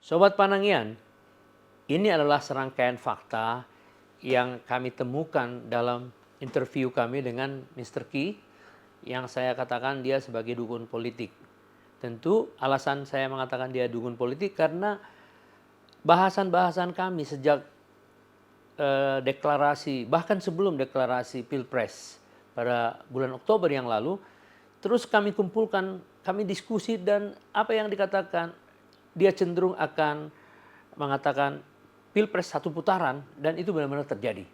Sobat Panangian, ini adalah serangkaian fakta yang kami temukan dalam interview kami dengan Mr. Key yang saya katakan dia sebagai dukun politik. Tentu alasan saya mengatakan dia dukun politik karena bahasan-bahasan kami sejak deklarasi, bahkan sebelum deklarasi Pilpres pada bulan Oktober yang lalu, terus kami kumpulkan, kami diskusi dan apa yang dikatakan, dia cenderung akan mengatakan Pilpres satu putaran dan itu benar-benar terjadi.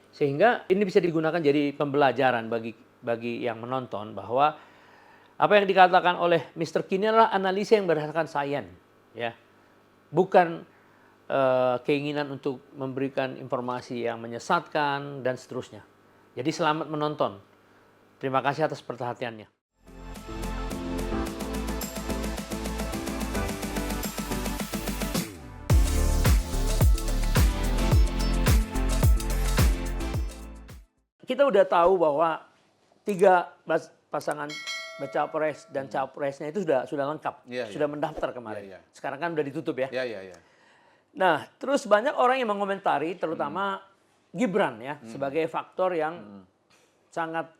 Sehingga ini bisa digunakan jadi pembelajaran bagi yang menonton bahwa apa yang dikatakan oleh Mr. Kini adalah analisa yang berdasarkan sains, ya. Bukan keinginan untuk memberikan informasi yang menyesatkan dan seterusnya. Jadi selamat menonton. Terima kasih atas perhatiannya. Kita udah tahu bahwa 3 pasangan capres dan capresnya itu sudah lengkap, sudah mendaftar kemarin. Sekarang kan udah ditutup ya. Nah, terus banyak orang yang mengomentari, terutama Gibran ya, sebagai faktor yang sangat,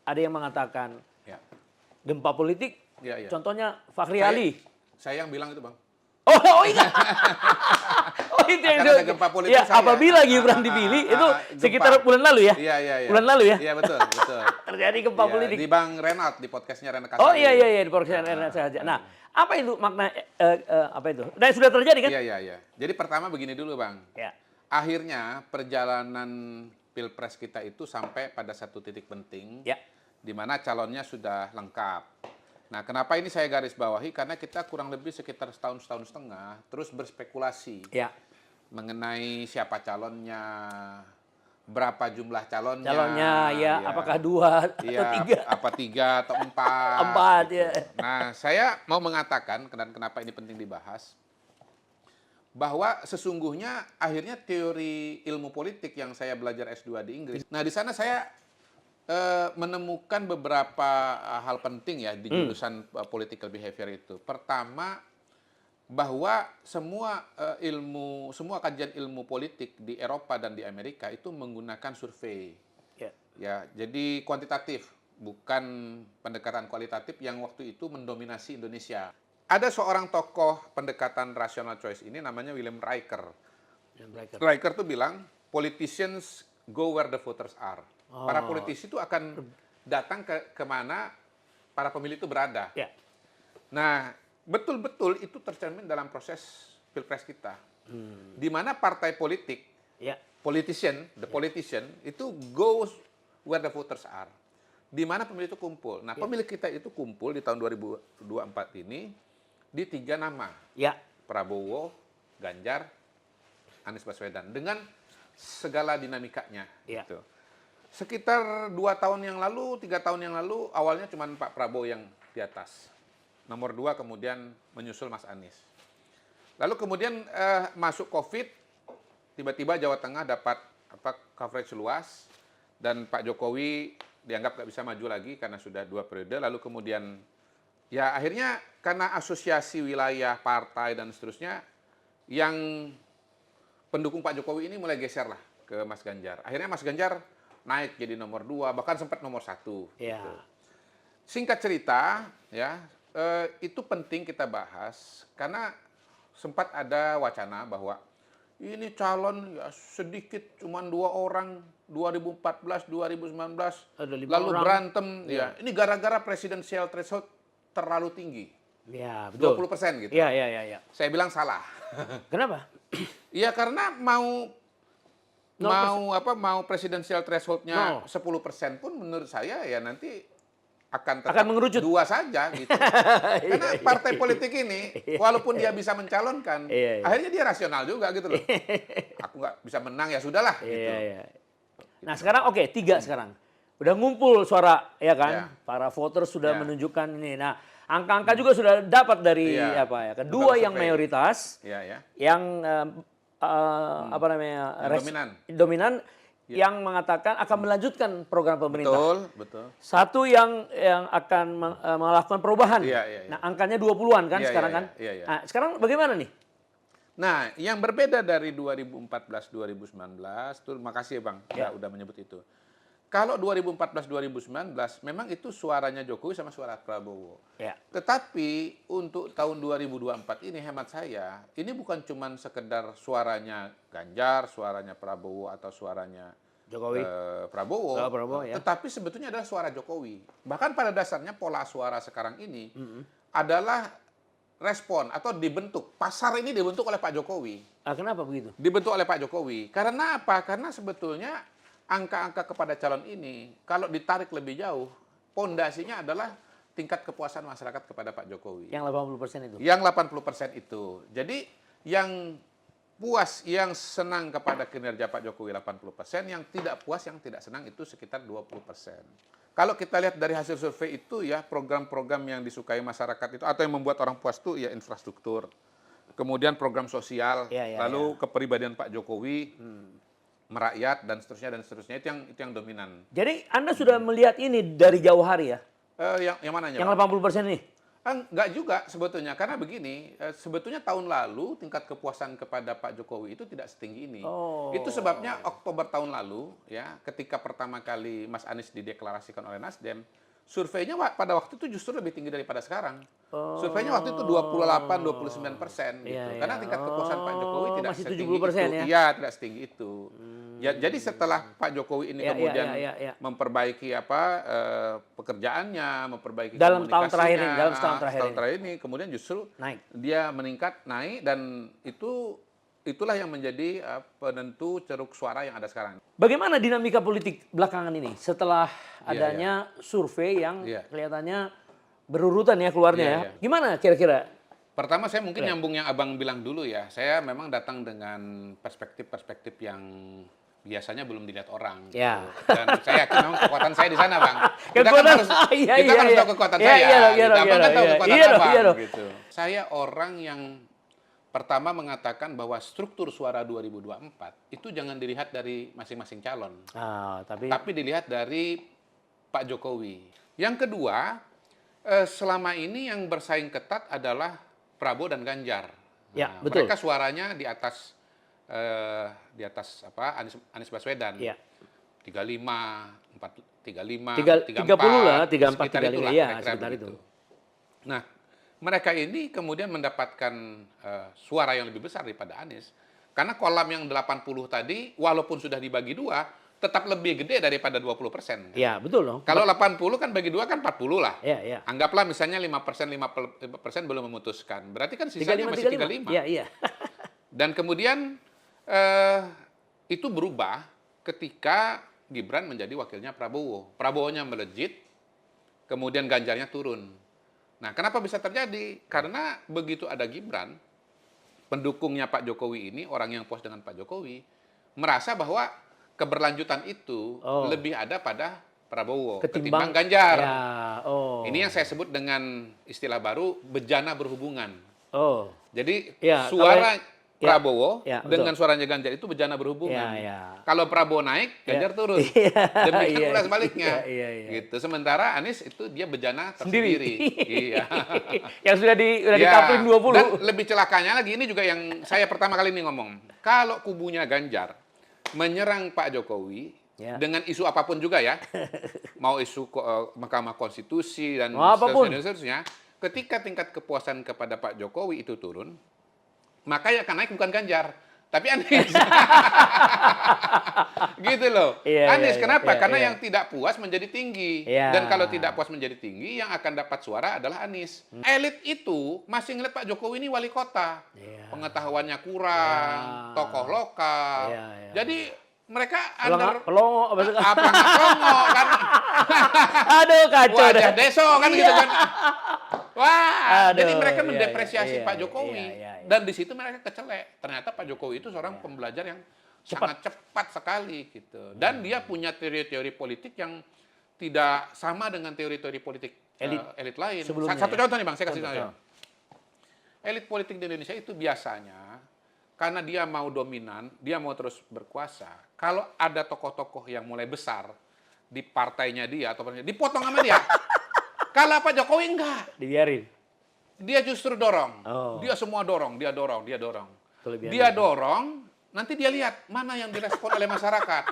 ada yang mengatakan gempa politik, contohnya Fakhri Ali. Saya yang bilang itu, Bang. Oh iya. Oh itu yang ada gempa politik ya, apabila Gibran dipilih, itu sekitar bulan lalu ya? Iya. Bulan lalu ya? Iya, betul. Terjadi gempa politik. Di Bang Renat, di podcastnya Renat Kasali. Oh iya, di podcastnya Renat saja. Nah, apa itu makna, apa itu? Dan sudah terjadi kan? Iya. Jadi pertama begini dulu, Bang. Ya. Akhirnya perjalanan Pilpres kita itu sampai pada satu titik penting, di mana calonnya sudah lengkap. Nah, kenapa ini saya garis bawahi? Karena kita kurang lebih sekitar setahun setengah terus berspekulasi mengenai siapa calonnya, berapa jumlah calonnya. Apakah 2 atau 3? Apa 3 atau 4. 4 gitu. ya. Nah, saya mau mengatakan, dan kenapa ini penting dibahas, bahwa sesungguhnya akhirnya teori ilmu politik yang saya belajar S2 di Inggris. Nah, di sana saya menemukan beberapa hal penting ya di jurusan political behavior itu. Pertama, bahwa semua kajian ilmu politik di Eropa dan di Amerika itu menggunakan survei. Ya, jadi kuantitatif, bukan pendekatan kualitatif yang waktu itu mendominasi Indonesia. Ada seorang tokoh pendekatan rational choice ini namanya William Riker. Riker tuh bilang, politicians go where the voters are. Para politisi itu akan datang ke mana para pemilih itu berada. Nah, betul-betul itu tercermin dalam proses Pilpres kita. Di mana partai politik, the politician, itu goes where the voters are. Di mana pemilih itu kumpul. Nah, pemilih kita itu kumpul di tahun 2024 ini di 3 nama. Prabowo, Ganjar, Anies Baswedan. Dengan segala dinamikanya. Gitu. Sekitar 2 tahun yang lalu, 3 tahun yang lalu, awalnya cuma Pak Prabowo yang di atas. Nomor 2 kemudian menyusul Mas Anies. Lalu kemudian masuk COVID, tiba-tiba Jawa Tengah dapat coverage luas, dan Pak Jokowi dianggap nggak bisa maju lagi karena sudah 2 periode. Lalu kemudian, ya akhirnya karena asosiasi wilayah, partai, dan seterusnya, yang pendukung Pak Jokowi ini mulai geser lah ke Mas Ganjar. Akhirnya Mas Ganjar naik jadi nomor 2, bahkan sempat nomor 1. Gitu. Singkat cerita, itu penting kita bahas karena sempat ada wacana bahwa ini calon sedikit, cuma 2 orang, 2014, 2019, lalu berantem. Ini gara-gara presidensial threshold terlalu tinggi. 20% gitu. Saya bilang salah. Kenapa? Ya karena mau presidensial threshold-nya 10% pun menurut saya ya nanti akan mengerucut 2 saja gitu. Karena partai politik ini walaupun dia bisa mencalonkan, akhirnya dia rasional juga gitu loh. Aku nggak bisa menang ya sudahlah gitu. Nah, sekarang 3 sekarang. Udah ngumpul suara ya kan? Para voters sudah menunjukkan ini. Nah, angka-angka juga sudah dapat dari kedua yang mayoritas, yang dominan, yang mengatakan akan melanjutkan program pemerintah. Betul, betul. Satu yang akan melakukan perubahan. Iya, iya, iya. Nah, angkanya 20-an kan Iya, sekarang iya, kan. iya, iya. Nah, sekarang bagaimana nih? Nah, yang berbeda dari 2014-2019, tuh makasih ya Bang, Ya. udah menyebut itu. Kalau 2014-2019 memang itu suaranya Jokowi sama suara Prabowo. Ya. Tetapi untuk tahun 2024 ini hemat saya, ini bukan cuma sekedar suaranya Ganjar, suaranya Prabowo atau suaranya Jokowi. Prabowo, Oh, Prabowo, ya. tetapi sebetulnya adalah suara Jokowi. Bahkan pada dasarnya pola suara sekarang ini adalah respon atau dibentuk. Pasar ini dibentuk oleh Pak Jokowi. Ah, kenapa begitu? Dibentuk oleh Pak Jokowi. Karena apa? Karena sebetulnya angka-angka kepada calon ini, kalau ditarik lebih jauh, pondasinya adalah tingkat kepuasan masyarakat kepada Pak Jokowi. Yang 80% itu. Yang 80% itu. Jadi yang puas, yang senang kepada kinerja Pak Jokowi 80%, yang tidak puas, yang tidak senang itu sekitar 20%. Kalau kita lihat dari hasil survei itu ya, program-program yang disukai masyarakat itu, atau yang membuat orang puas itu ya infrastruktur, kemudian program sosial, lalu kepribadian Pak Jokowi, merakyat, dan seterusnya, itu yang dominan. Jadi Anda sudah melihat ini dari jauh hari ya? Yang mananya? Yang 80% ini? Enggak juga sebetulnya, karena begini, sebetulnya tahun lalu tingkat kepuasan kepada Pak Jokowi itu tidak setinggi ini. Oh. Itu sebabnya Oktober tahun lalu, ya, ketika pertama kali Mas Anies dideklarasikan oleh Nasdem, surveinya pada waktu itu justru lebih tinggi daripada sekarang. Surveinya waktu itu 28-29%, gitu. Iya, Karena tingkat kepuasan Pak Jokowi tidak masih setinggi 70% itu. ya? Iya, tidak setinggi itu. Ya, jadi setelah Pak Jokowi ini kemudian memperbaiki pekerjaannya, memperbaiki dalam tahun komunikasinya, terakhir ini, dalam setahun terakhir ini, kemudian justru naik. dia naik, dan itulah yang menjadi penentu ceruk suara yang ada sekarang. Bagaimana dinamika politik belakangan ini setelah adanya survei yang kelihatannya berurutan ya keluarnya ya? Gimana kira-kira? Pertama saya mungkin nyambung yang Abang bilang dulu ya. Saya memang datang dengan perspektif-perspektif yang biasanya belum dilihat orang. Ya. Gitu. Dan saya yakin memang kekuatan saya di sana, Bang. Kita Kekuatan, harus tahu kekuatan saya. Abang kan tahu kekuatan Abang. Gitu. Saya orang yang pertama mengatakan bahwa struktur suara 2024 itu jangan dilihat dari masing-masing calon. Tapi dilihat dari Pak Jokowi. Yang kedua, selama ini yang bersaing ketat adalah Prabowo dan Ganjar. Ya, betul. Mereka suaranya di atas Anies Baswedan. Ya. 35, 34, 30 lah, 34, sekitar 35, itulah, ya, kira-kira sekitar begitu. itu. Nah, mereka ini kemudian mendapatkan suara yang lebih besar daripada Anies. Karena kolam yang 80 tadi, walaupun sudah dibagi dua, tetap lebih gede daripada 20%. Iya, betul loh. Kalau 80 kan bagi dua kan 40 lah. Iya. Anggaplah misalnya 5% belum memutuskan. Berarti kan sisanya masih 35. Iya. Dan kemudian itu berubah ketika Gibran menjadi wakilnya Prabowo. Prabowo-nya melejit, kemudian Ganjarnya turun. Nah, kenapa bisa terjadi? Karena begitu ada Gibran, pendukungnya Pak Jokowi ini, orang yang puas dengan Pak Jokowi, merasa bahwa keberlanjutan itu lebih ada pada Prabowo ketimbang Ganjar. Ya, Ini yang saya sebut dengan istilah baru bejana berhubungan. Jadi suara Prabowo dengan suaranya Ganjar itu bejana berhubungan. Kalau Prabowo naik, Ganjar turun. Demikian pula sebaliknya. Gitu. Sementara Anies itu dia bejana tersendiri. Yang sudah dikapling 20. Dan lebih celakanya lagi, ini juga yang saya pertama kali ini ngomong. Kalau kubunya Ganjar menyerang Pak Jokowi dengan isu apapun juga ya, mau isu Mahkamah Konstitusi dan seterusnya, ketika tingkat kepuasan kepada Pak Jokowi itu turun, maka yang akan naik bukan Ganjar, tapi Anies. Gitu loh. Anies, kenapa? Karena yang tidak puas menjadi tinggi. Dan kalau tidak puas menjadi tinggi, yang akan dapat suara adalah Anies. Elit itu masih ngeliat Pak Jokowi ini wali kota. Pengetahuannya kurang, tokoh lokal. Jadi mereka pelongo kan. Aduh, kacau wajah deso kan gitu kan. Wah, jadi mereka mendepresiasi Pak Jokowi. Dan di situ mereka kecelek. Ternyata Pak Jokowi itu seorang pembelajar yang sangat cepat sekali gitu. Dan dia punya teori-teori politik yang tidak sama dengan teori-teori politik elit lain. Satu contoh nih Bang, saya kasih contoh. Elit politik di Indonesia itu biasanya karena dia mau dominan, dia mau terus berkuasa. Kalau ada tokoh-tokoh yang mulai besar di partainya dia atau dipotong sama dia. Kalau Pak Jokowi enggak. Dibiarin. Dia justru dorong. Oh. Dia semua dorong, dia dorong, dia dorong. Kelebihan Dia itu. dorong, nanti dia lihat mana yang direspon oleh masyarakat.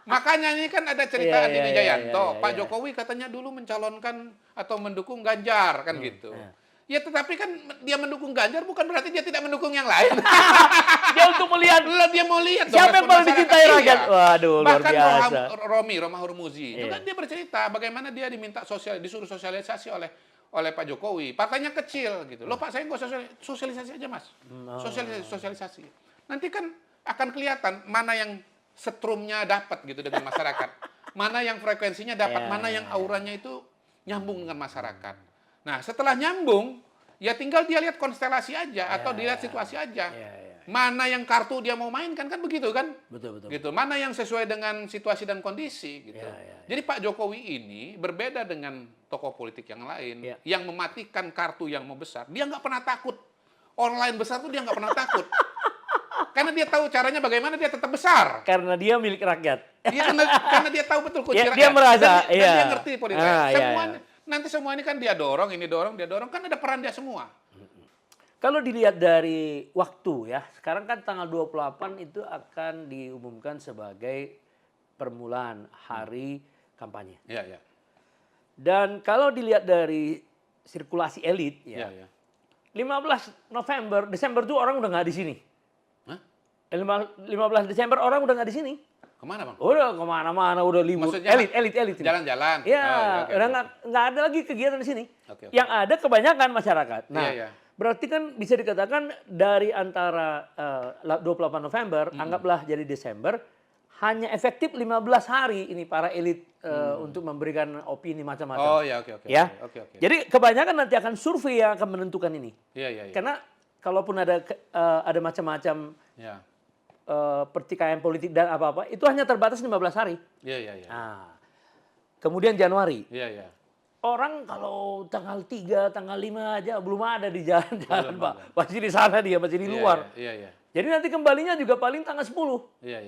Makanya ini kan ada cerita Iya, Adi iya, Wijayanto. iya, Pak iya. Jokowi katanya dulu mencalonkan atau mendukung Ganjar, kan gitu. iya. Ya tetapi kan dia mendukung Ganjar bukan berarti dia tidak mendukung yang lain. Dia untuk melihat Lah dia mau lihat dong siapa yang respon paling masyarakat. dicintai rakyat. Iya. Waduh, luar Bahkan biasa. Roma Hurmuzi itu Iya. kan dia bercerita bagaimana dia diminta disuruh sosialisasi oleh Pak Jokowi. Partainya kecil gitu. Loh Pak, saya nggak sosialisasi aja Mas. Sosialisasi. Nanti kan akan kelihatan mana yang setrumnya dapat gitu dengan masyarakat. Mana yang frekuensinya dapat, Iya, mana yang iya, auranya itu nyambung dengan masyarakat. Nah, setelah nyambung, ya tinggal dia lihat konstelasi aja atau dilihat situasi aja. Iya, iya. Mana yang kartu dia mau mainkan kan begitu kan? Betul, betul. Gitu. Mana yang sesuai dengan situasi dan kondisi gitu. Iya, iya, iya. Jadi Pak Jokowi ini berbeda dengan tokoh politik yang lain Iya. yang mematikan kartu yang mau besar. Dia nggak pernah takut. Online besar tuh dia nggak pernah takut. Karena dia tahu caranya bagaimana dia tetap besar. Karena dia milik rakyat. Dia karena dia tahu betul kunci Ya, rakyat. dia merasa, dan iya. dia ngerti politik. Ah, iya, Semua iya. nanti semua ini kan dia dorong, ini dorong, dia dorong, kan ada peran dia semua. Kalau dilihat dari waktu ya, sekarang kan tanggal 28 itu akan diumumkan sebagai permulaan hari kampanye. Iya, iya. Dan kalau dilihat dari sirkulasi elit Iya, ya, iya. 15 November, Desember tuh orang udah nggak di sini. Hah? 15 Desember orang udah nggak di sini. Kemana Bang? Udah kemana-mana, udah libur. Maksudnya Elit. ini. jalan-jalan. Ya, oke, udah oke. nggak ada lagi kegiatan di sini. Oke, oke. Yang ada kebanyakan masyarakat. Nah, Iya, iya. berarti kan bisa dikatakan dari antara 28 November, anggaplah jadi Desember, hanya efektif 15 hari ini para elit untuk memberikan opini macam-macam. Oh ya, oke, oke. Ya. Oke. Jadi kebanyakan nanti akan survei yang akan menentukan ini. Iya. Karena kalaupun ada macam-macam Ya. pertikaian politik dan apa-apa, itu hanya terbatas 15 hari. Iya. Nah, kemudian Januari. Iya. Orang kalau tanggal 3, tanggal 5 aja belum ada di jalan-jalan, Belum Pak. ada. Masih di sana dia, masih di luar. Iya. Jadi nanti kembalinya juga paling tanggal 10. Iya.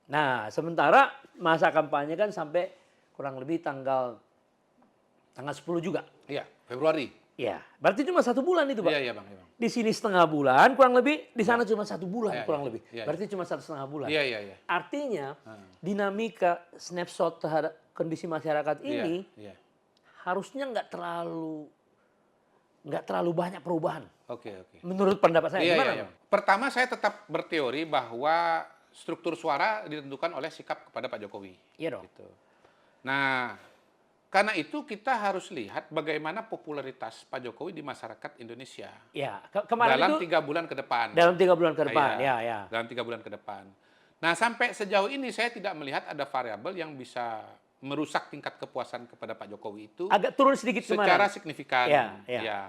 Nah, sementara masa kampanye kan sampai kurang lebih tanggal 10 juga. Iya, Februari. Ya, berarti cuma 1 bulan itu, Pak. Iya, Bang. Di sini setengah bulan, kurang lebih. Di sana cuma 1 bulan, Iya, kurang iya. lebih. Iya, Berarti cuma 1,5 bulan. Iya. Artinya, dinamika snapshot terhadap kondisi masyarakat ini Iya. harusnya nggak terlalu banyak perubahan. Oke. Menurut pendapat saya, gimana? Iya. Bang? Pertama saya tetap berteori bahwa struktur suara ditentukan oleh sikap kepada Pak Jokowi. Iya dong. Gitu. Nah, karena itu kita harus lihat bagaimana popularitas Pak Jokowi di masyarakat Indonesia Ya, kemarin dalam itu 3 bulan ke depan. dalam 3 bulan ke depan. Iya, Ya. Dalam 3 bulan ke depan. Nah, sampai sejauh ini saya tidak melihat ada variabel yang bisa merusak tingkat kepuasan kepada Pak Jokowi itu Agak turun sedikit secara kemarin. signifikan. Iya. Ya.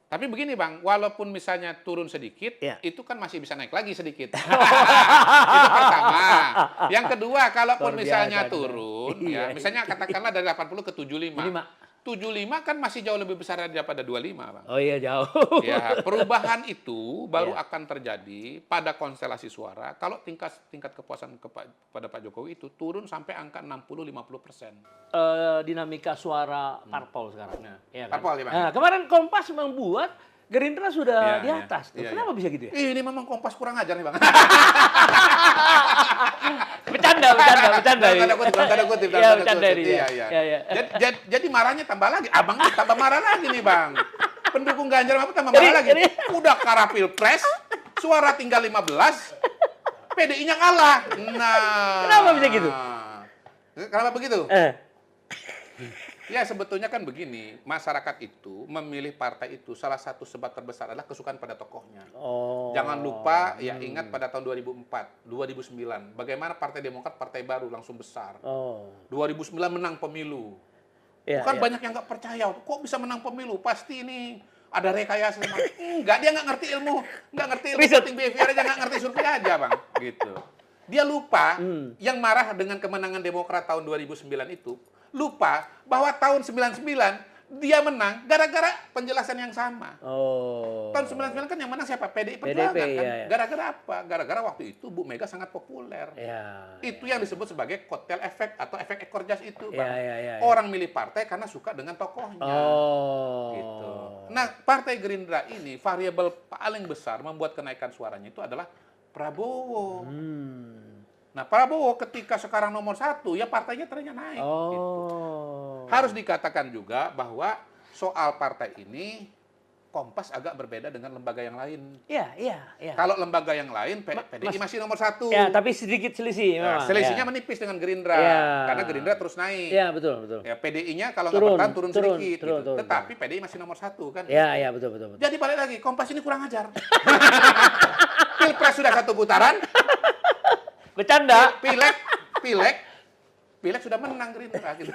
Tapi begini Bang, walaupun misalnya turun sedikit, Iya. itu kan masih bisa naik lagi sedikit. Itu pertama. Yang kedua, kalaupun Luar misalnya biasa, turun, Iya. ya, misalnya katakanlah dari 80 ke 75. 75. 75 kan masih jauh lebih besar daripada 25, Bang. Oh iya, jauh. Ya, perubahan itu baru Iya. akan terjadi pada konstelasi suara kalau tingkat kepuasan kepada Pak Jokowi itu turun sampai angka 60-50%. Dinamika suara parpol sekarang. Nah, Iya kan? parpol, ya, Bang. Nah, kemarin Kompas membuat Gerindra sudah Iya, di iya. atas. Tuh. Iya, Kenapa iya. bisa gitu ya? Ini memang Kompas kurang ajar nih, Bang. Bercanda. Tanda kutip. Iya, bercanda ini. Iya. Jadi marahnya tambah lagi. Abang tambah marah lagi nih, Bang. Pendukung Ganjar apa tambah marah lagi. Udah kalah Pilpres, suara tinggal 15, PDI-nya kalah. Nah. Kenapa bisa gitu? Kenapa begitu? Ya sebetulnya kan begini, masyarakat itu memilih partai itu salah satu sebab terbesar adalah kesukaan pada tokohnya. Oh. Jangan lupa ya ingat pada tahun 2004, 2009, bagaimana Partai Demokrat partai baru langsung besar. Oh. 2009 menang pemilu. Iya, Bukan iya. banyak yang nggak percaya, kok bisa menang pemilu? Pasti ini ada rekayasa. Enggak, dia nggak ngerti ilmu Riset. voting behavior aja, nggak ngerti survei aja, Bang. Gitu. Dia lupa yang marah dengan kemenangan Demokrat tahun 2009 itu, lupa bahwa tahun 99 Dia menang gara-gara penjelasan yang sama. Oh. Tahun 99 kan yang menang siapa? PDI Perjuangan kan. iya, iya. Gara-gara apa? Gara-gara waktu itu Bu Mega sangat populer. Ya. Itu yang disebut sebagai kotel efek atau efek ekor jas itu, Ya, Bang. ya. Orang milih partai karena suka dengan tokohnya. Oh. Gitu. Nah, Partai Gerindra ini variabel paling besar membuat kenaikan suaranya itu adalah Prabowo. Nah, Prabowo ketika sekarang nomor 1, ya partainya trennya naik. Gitu. Harus dikatakan juga bahwa soal partai ini Kompas agak berbeda dengan lembaga yang lain. Iya. Kalau lembaga yang lain, PDI masih nomor 1. Ya, tapi sedikit selisih Nah, memang. selisihnya ya. menipis dengan Gerindra, Ya. karena Gerindra terus naik. Iya, betul. Ya, PDI-nya kalau nggak bertahan turun sedikit. turun, Gitu. Tetapi PDI masih nomor 1 kan. Iya, betul. Jadi balik lagi, Kompas ini kurang ajar. Pilpres sudah 1 putaran, Bercanda. Pileg sudah menang Gerindra gitu.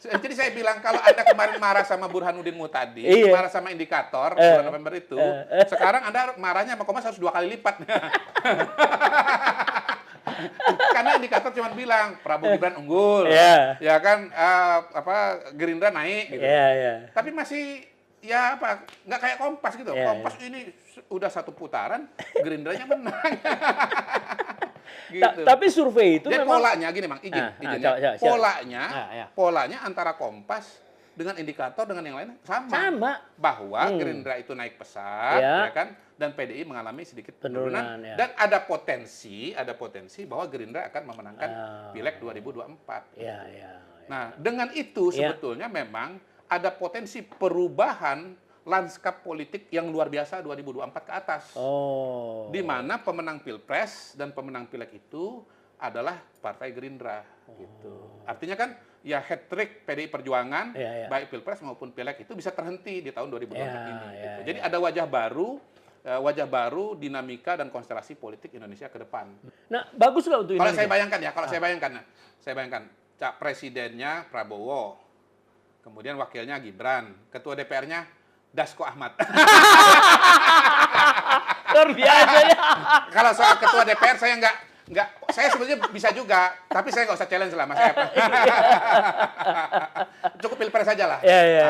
Jadi saya bilang kalau Anda kemarin marah sama Burhanuddin Muhtadi, Iya. marah sama indikator bulan November itu, sekarang Anda marahnya sama Kompas harus 2 kali lipat. Karena indikator cuma bilang Prabowo Gibran unggul, Iya. ya kan Gerindra naik gitu. Iya. Tapi masih ya nggak kayak Kompas gitu. Iya, Kompas ini udah 1 putaran, Gerindranya menang. Gitu. Tapi survei itu Dan memang polanya gini, Bang, izin ya. coba. Polanya antara Kompas dengan indikator dengan yang lain sama. Bahwa Gerindra itu naik pesat, ya kan, dan PDI mengalami sedikit penurunan. Ya. Dan ada potensi bahwa Gerindra akan memenangkan Pileg 2024. Iya. Nah, dengan itu sebetulnya memang ada potensi perubahan lanskap politik yang luar biasa 2024 ke atas. Oh. Di mana pemenang Pilpres dan pemenang Pileg itu adalah Partai Gerindra gitu. Artinya kan ya hat-trick PDI Perjuangan baik Pilpres maupun Pileg itu bisa terhenti di tahun 2024 ini gitu. Jadi ada wajah baru dinamika dan konstelasi politik Indonesia ke depan. Nah, bagus nggak untuk Kalau Indonesia? saya bayangkan presidennya Prabowo, kemudian wakilnya Gibran, ketua DPR-nya Dasko Ahmad. Luar biasa ya. Kalau soal ketua DPR saya saya sebenarnya bisa juga, tapi saya nggak usah challenge lah Mas Eva. Cukup Pilpres saja lah. Iya.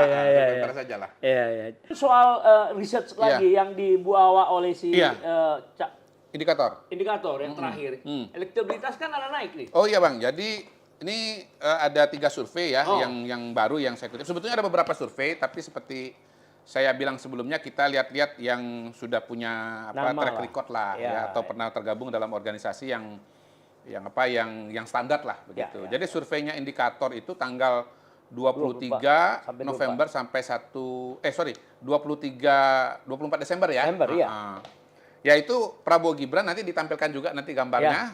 Pilpres saja lah. Iya. Soal research lagi yang dibawa oleh si Indikator yang terakhir. Elektabilitas kan ada naik nih. Oh iya Bang, jadi ini ada 3 survei ya yang baru yang saya kutip. Sebetulnya ada beberapa survei, tapi seperti saya bilang sebelumnya kita lihat-lihat yang sudah punya track record lah atau pernah tergabung dalam organisasi yang standar lah begitu. Jadi surveinya Indikator itu tanggal 23 November sampai 24 Desember ya. Yaitu Prabowo Gibran nanti ditampilkan juga nanti gambarnya.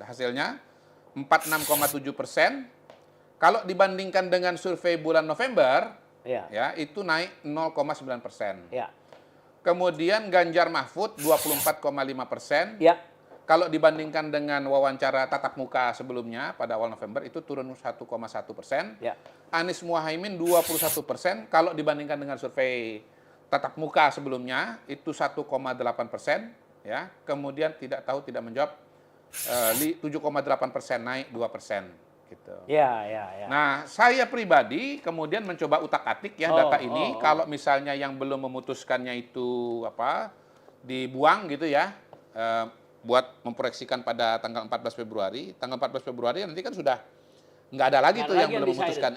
Hasilnya 46,7%. Kalau dibandingkan dengan survei bulan November itu naik 0,9%. Kemudian Ganjar Mahfud 24,5%. Kalau dibandingkan dengan wawancara tatap muka sebelumnya pada awal November itu turun 1,1%. Anies Muhaimin 21%. Kalau dibandingkan dengan survei tatap muka sebelumnya itu 1,8%. Ya. Kemudian tidak menjawab 7,8%, naik 2%. Gitu. Nah, saya pribadi kemudian mencoba utak-atik data ini. Kalau misalnya yang belum memutuskannya itu dibuang gitu ya, buat memproyeksikan pada tanggal 14 Februari. Tanggal 14 Februari nanti kan sudah nggak ada lagi tuh yang belum memutuskan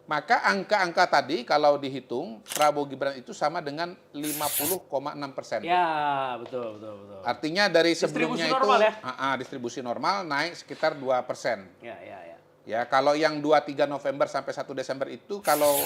Maka angka-angka tadi kalau dihitung Prabowo Gibran itu sama dengan 50,6%. Ya, betul. Artinya dari sebelumnya distribusi normal distribusi normal naik sekitar 2%. Ya. Kalau yang 23 November sampai 1 Desember itu kalau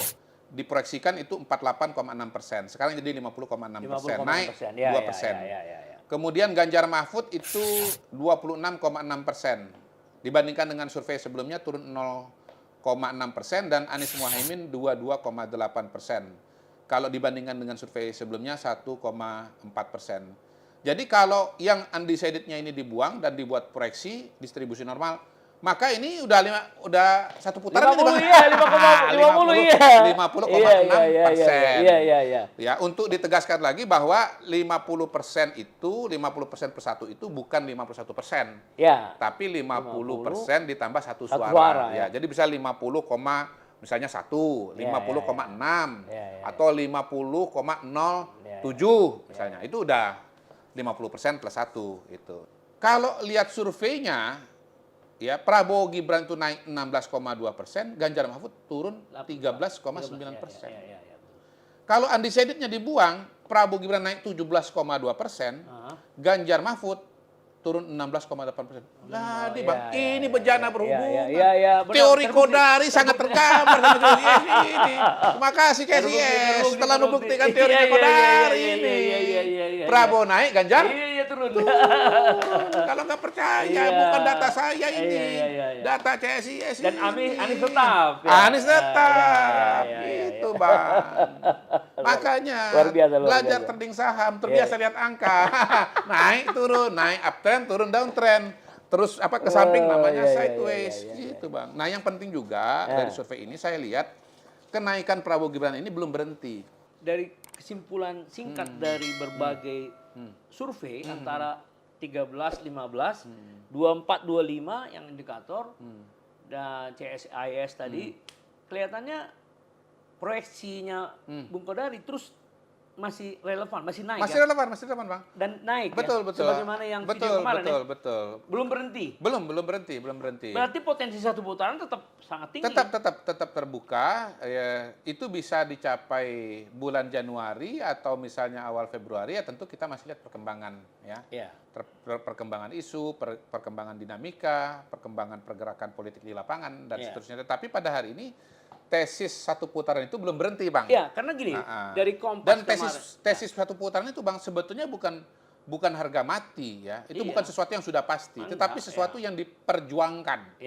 diproyeksikan itu 48,6%. Sekarang jadi 50,6%. Naik 2%. Kemudian Ganjar Mahfud itu 26,6%. Dibandingkan dengan survei sebelumnya turun 0,6% dan Anies Muhaimin 22,8%. Kalau dibandingkan dengan survei sebelumnya 1,4%. Jadi kalau yang undecided-nya ini dibuang dan dibuat proyeksi distribusi normal, maka ini udah 1 putaran 50,6%. Ya, untuk ditegaskan lagi bahwa 50% per 1 itu bukan 51%. Tapi 50% ditambah 1 suara. Jadi bisa 50,4%. misalnya 1, 50,6 atau 50,07 misalnya. Itu udah 50% plus 1 itu. Kalau lihat surveinya, ya Prabowo Gibran itu naik 16,2%, Ganjar Mahfud turun 13,9%. Kalau undecided-nya dibuang, Prabowo Gibran naik 17,2%, Ganjar Mahfud turun 16,8%. Jadi Bang, ini bejana berhubungan. Teori Kodari sangat tergambar sama KCS ini. Terima kasih KCS telah membuktikan teori Kodari ini. Prabowo naik, Ganjar turun. Kalau nggak percaya, bukan data saya ini, data CSIS. Dan Anies tetap. Anies tetap, gitu Bang. Makanya belajar trading saham, terbiasa lihat angka, naik turun, naik uptrend, turun downtrend, terus apa ke samping namanya sideways, gitu Bang. Nah yang penting juga dari survei ini saya lihat kenaikan Prabowo Gibran ini belum berhenti. Dari kesimpulan singkat dari berbagai survei antara 13, 15, 24, 25 yang indikator dan CSIS tadi kelihatannya proyeksinya Bung Kodari terus masih relevan, masih naik. Masih relevan Bang. Dan naik betul. Sebagaimana yang video kemarin Betul. Belum berhenti. Belum berhenti. Berarti potensi satu putaran tetap sangat tinggi. Tetap terbuka. Ya, itu bisa dicapai bulan Januari atau misalnya awal Februari, ya tentu kita masih lihat perkembangan ya. Perkembangan isu, perkembangan dinamika, perkembangan pergerakan politik di lapangan dan seterusnya. Tetapi pada hari ini tesis satu putaran itu belum berhenti, Bang. Ya, karena gini, dari Kompas dan tesis satu putaran itu, Bang, sebetulnya bukan harga mati ya. Itu bukan sesuatu yang sudah pasti, tetapi sesuatu yang diperjuangkan.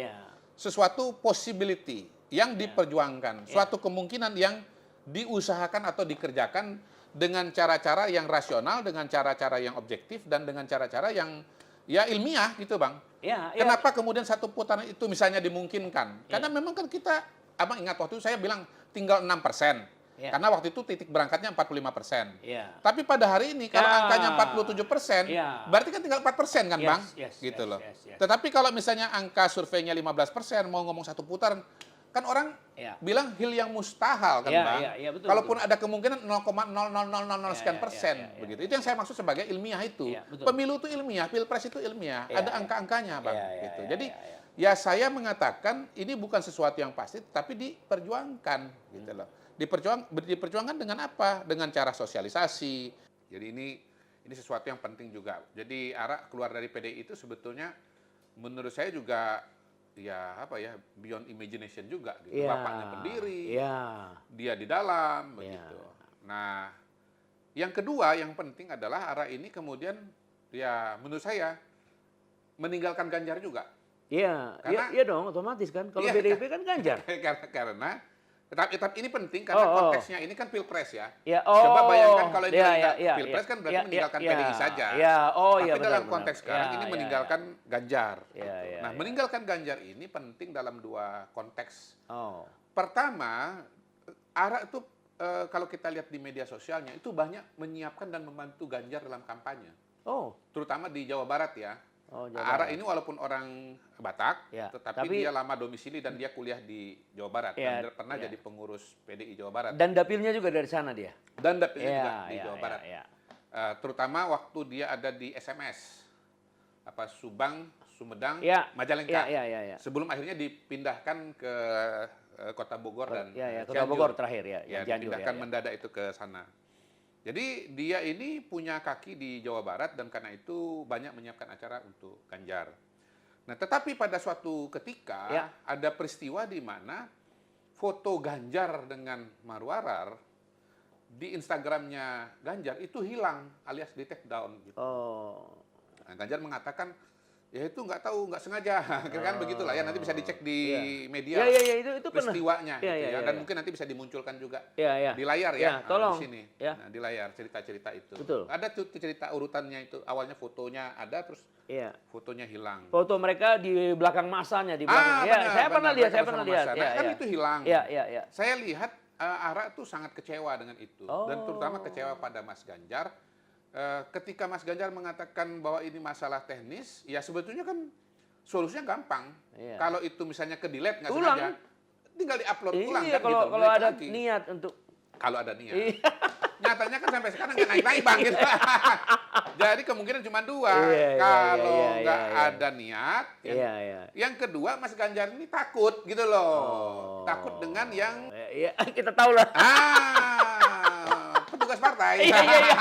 Sesuatu possibility yang diperjuangkan, suatu kemungkinan yang diusahakan atau dikerjakan dengan cara-cara yang rasional, dengan cara-cara yang objektif dan dengan cara-cara yang ya ilmiah gitu, Bang. Kenapa kemudian satu putaran itu misalnya dimungkinkan? Karena memang kan kita Abang ingat waktu itu saya bilang tinggal 6%. Karena waktu itu titik berangkatnya 45%. Tapi pada hari ini kalau angkanya 47%, berarti kan tinggal 4% kan, Bang? Gitu loh. Tetapi kalau misalnya angka surveinya 15%, mau ngomong satu putaran, kan orang bilang hil yang mustahil kan, Bang? Kalaupun ada kemungkinan 0,00000 sekian persen, begitu. Itu yang saya maksud sebagai ilmiah itu. Pemilu itu ilmiah, pilpres itu ilmiah, ada angka-angkanya, Bang. Gitu. Jadi ya saya mengatakan ini bukan sesuatu yang pasti, tapi diperjuangkan, gitu loh. Diperjuangkan dengan apa? Dengan cara sosialisasi. Jadi ini sesuatu yang penting juga. Jadi Ara keluar dari PDI itu sebetulnya menurut saya juga ya beyond imagination juga. Gitu. Bapaknya pendiri, dia di dalam, begitu. Nah, yang kedua yang penting adalah Ara ini kemudian ya menurut saya meninggalkan Ganjar juga. Iya dong, otomatis kan. Kalau PDIP kan Ganjar. Karena tetap ini penting karena konteksnya ini kan pilpres ya. Coba bayangkan kalau ini pilpres kan berarti meninggalkan PDI saja. Tapi dalam konteks sekarang ini meninggalkan Ganjar. Nah, meninggalkan Ganjar ini penting dalam dua konteks. Pertama, Ara itu kalau kita lihat di media sosialnya itu banyak menyiapkan dan membantu Ganjar dalam kampanye. Terutama di Jawa Barat ya. Ara ini walaupun orang Batak, tetapi dia lama domisili dan dia kuliah di Jawa Barat. Dan dia pernah jadi pengurus PDI Jawa Barat. Dan dapilnya juga dari sana dia? Dan dapilnya juga di Jawa Barat. Terutama waktu dia ada di SMS. Subang, Sumedang, Majalengka. Sebelum akhirnya dipindahkan ke Kota Bogor dan Kota Bogor terakhir dipindahkan mendadak itu ke sana. Jadi dia ini punya kaki di Jawa Barat dan karena itu banyak menyiapkan acara untuk Ganjar. Nah, tetapi pada suatu ketika ada peristiwa di mana foto Ganjar dengan Marwarar di Instagramnya Ganjar itu hilang alias di take down. Gitu. Nah, Ganjar mengatakan ya itu nggak tahu, nggak sengaja, kan begitulah ya, nanti bisa dicek di media itu peristiwanya, dan mungkin nanti bisa dimunculkan juga di layar tolong. di sini, nah, di layar cerita-cerita itu. Ada tuh cerita urutannya itu, awalnya fotonya ada, terus fotonya hilang. Foto mereka di belakang masanya, di belakang. Saya pernah lihat. Kan itu hilang. Saya lihat Ara tuh sangat kecewa dengan itu, dan terutama kecewa pada Mas Ganjar. Ketika Mas Ganjar mengatakan bahwa ini masalah teknis, ya sebetulnya kan solusinya gampang. Kalau itu misalnya ke delete nggak sengaja, tinggal diupload ulang Iya, kan kalau gitu. kalau Naik ada lagi. niat untuk Kalau ada niat. Iya. Nyatanya kan sampai sekarang nggak naik-naik Bang gitu. Jadi kemungkinan cuma dua. Iya, iya, iya, Kalau iya, nggak iya. ada niat, Iya, iya. yang kedua Mas Ganjar ini takut gitu loh. Oh. Takut dengan yang Iya, kita tahu lah. petugas partai. Iya, iya, iya.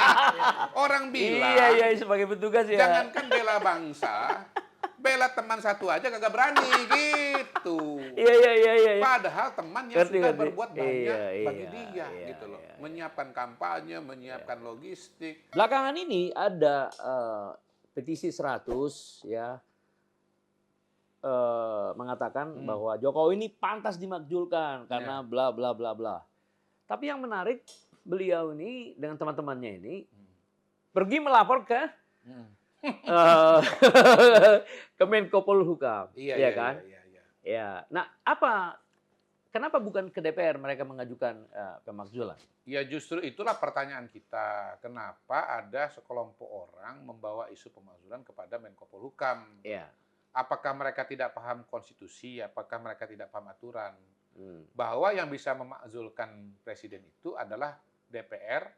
Orang bilang, Iya, iya, sebagai petugas ya. jangankan bela bangsa, bela teman satu aja kagak berani gitu. Iya, iya, iya, iya. Padahal teman yang Ngerti, sudah ngerti. berbuat banyak Iya, bagi iya, dia iya, gitu loh. iya. Menyiapkan kampanye, menyiapkan logistik. Belakangan ini ada petisi 100 ya mengatakan bahwa Jokowi ini pantas dimakzulkan karena bla bla bla bla. Tapi yang menarik beliau ini dengan teman-temannya ini pergi melapor ke eh, ke Menko Polhukam, ya kan? Iya. Ya. Nah, kenapa bukan ke DPR mereka mengajukan pemakzulan? Ya justru itulah pertanyaan kita. Kenapa ada sekelompok orang membawa isu pemakzulan kepada Menko Polhukam? Ya. Apakah mereka tidak paham konstitusi? Apakah mereka tidak paham aturan? Bahwa yang bisa memakzulkan presiden itu adalah DPR,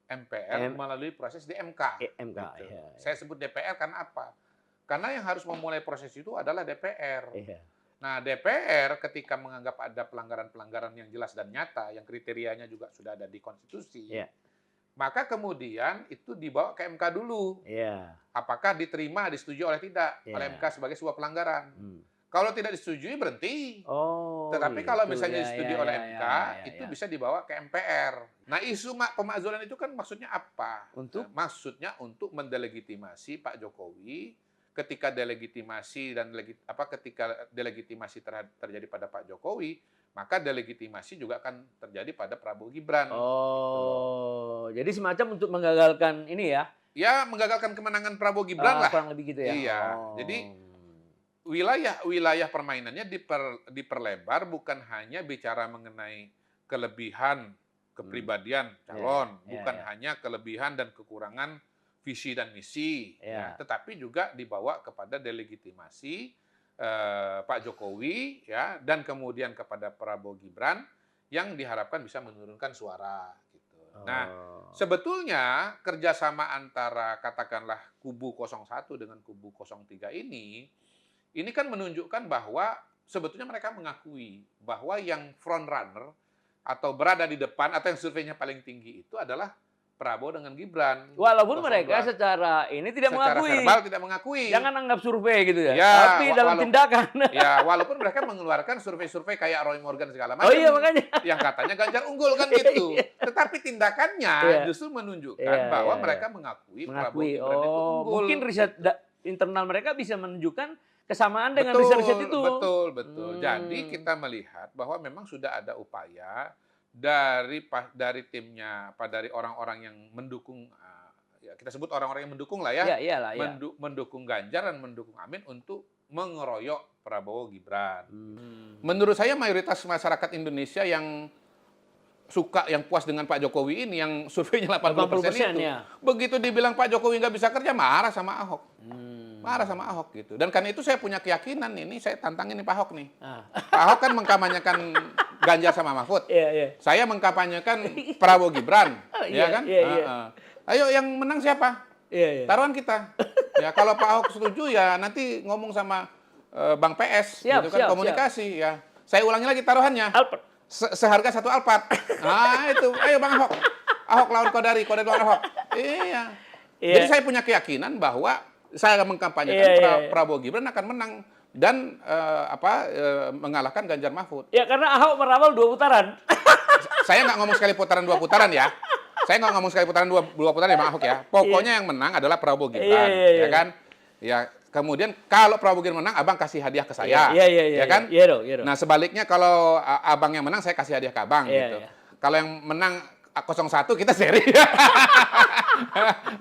MPR melalui proses di MK. MK. Gitu. Ya. Saya sebut DPR karena apa? Karena yang harus memulai proses itu adalah DPR. Ya. Nah, DPR ketika menganggap ada pelanggaran-pelanggaran yang jelas dan nyata, yang kriterianya juga sudah ada di konstitusi, maka kemudian itu dibawa ke MK dulu. Apakah diterima, disetujui oleh tidak oleh MK sebagai sebuah pelanggaran. Kalau tidak disetujui, berhenti. Tetapi kalau misalnya disetujui oleh MK, itu bisa dibawa ke MPR. Nah, isu pemakzulan itu kan maksudnya apa? Untuk? Maksudnya untuk mendelegitimasi Pak Jokowi. Ketika delegitimasi ketika delegitimasi terjadi pada Pak Jokowi, maka delegitimasi juga akan terjadi pada Prabowo Gibran. Jadi semacam untuk menggagalkan ini ya? Ya, menggagalkan kemenangan Prabowo Gibran lah. Kurang lebih gitu ya? Iya. Jadi wilayah permainannya diperlebar, bukan hanya bicara mengenai kelebihan kepribadian calon, bukan hanya kelebihan dan kekurangan visi dan misi, tetapi juga dibawa kepada delegitimasi Pak Jokowi, ya, dan kemudian kepada Prabowo Gibran yang diharapkan bisa menurunkan suara. Gitu. Nah, sebetulnya kerjasama antara katakanlah kubu 01 dengan kubu 03 ini kan menunjukkan bahwa sebetulnya mereka mengakui bahwa yang front runner atau berada di depan atau yang surveinya paling tinggi itu adalah Prabowo dengan Gibran. Walaupun mereka secara ini tidak mengakui. Secara verbal tidak mengakui. Jangan anggap survei gitu ya. Ya, tapi dalam tindakan. Ya, walaupun mereka mengeluarkan survei-survei kayak Roy Morgan segala macam. Oh iya, makanya. Yang katanya Ganjar unggul kan gitu. Tetapi tindakannya justru menunjukkan bahwa mereka mengakui Prabowo Gibran itu unggul. Mungkin riset internal mereka bisa menunjukkan kesamaan dengan riset itu. Betul. Jadi kita melihat bahwa memang sudah ada upaya dari timnya, dari orang-orang yang mendukung, ya kita sebut orang-orang yang mendukung lah ya, mendukung Ganjar dan mendukung Amin untuk mengeroyok Prabowo Gibran. Menurut saya mayoritas masyarakat Indonesia yang suka, yang puas dengan Pak Jokowi ini, yang surveinya 80% itu, begitu dibilang Pak Jokowi nggak bisa kerja, marah sama Ahok. Marah sama Ahok gitu. Dan karena itu saya punya keyakinan ini, saya tantangin nih Pak Ahok nih. Pak Ahok kan mengkampanyekan Ganjar sama Mahfud. Saya mengkampanyekan Prabowo Gibran, ya kan? Ayo yang menang siapa? Taruhan kita. Ya kalau Pak Ahok setuju ya nanti ngomong sama Bang PS, gitu kan, komunikasi ya. Saya ulangi lagi taruhannya. Seharga satu Alphard. Nah itu, ayo Bang Ahok. Ahok lawan Kodari lawan Ahok. Iya. Jadi saya punya keyakinan bahwa saya mengkampanyekan Prabowo Gibran akan menang dan mengalahkan Ganjar Mahfud. Ya karena Ahok merawal 2 putaran. Saya nggak ngomong sekali putaran 2 putaran ya. Saya nggak ngomong sekali putaran 2 putaran ya Bang Ahok ya. Pokoknya yang menang adalah Prabowo Gibran, ya kan? Ya kemudian kalau Prabowo Gibran menang, abang kasih hadiah ke saya, ya kan? Nah sebaliknya kalau abang yang menang, saya kasih hadiah ke abang gitu. Kalau yang menang 01 kita seri.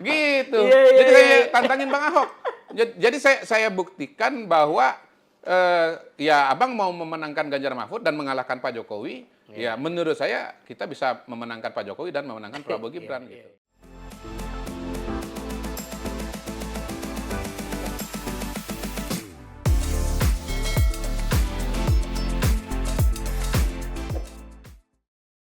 Gitu. Jadi saya tantangin Bang Ahok. Jadi saya buktikan bahwa ya abang mau memenangkan Ganjar Mahfud dan mengalahkan Pak Jokowi. Ya menurut saya kita bisa memenangkan Pak Jokowi dan memenangkan Prabowo Gibran gitu.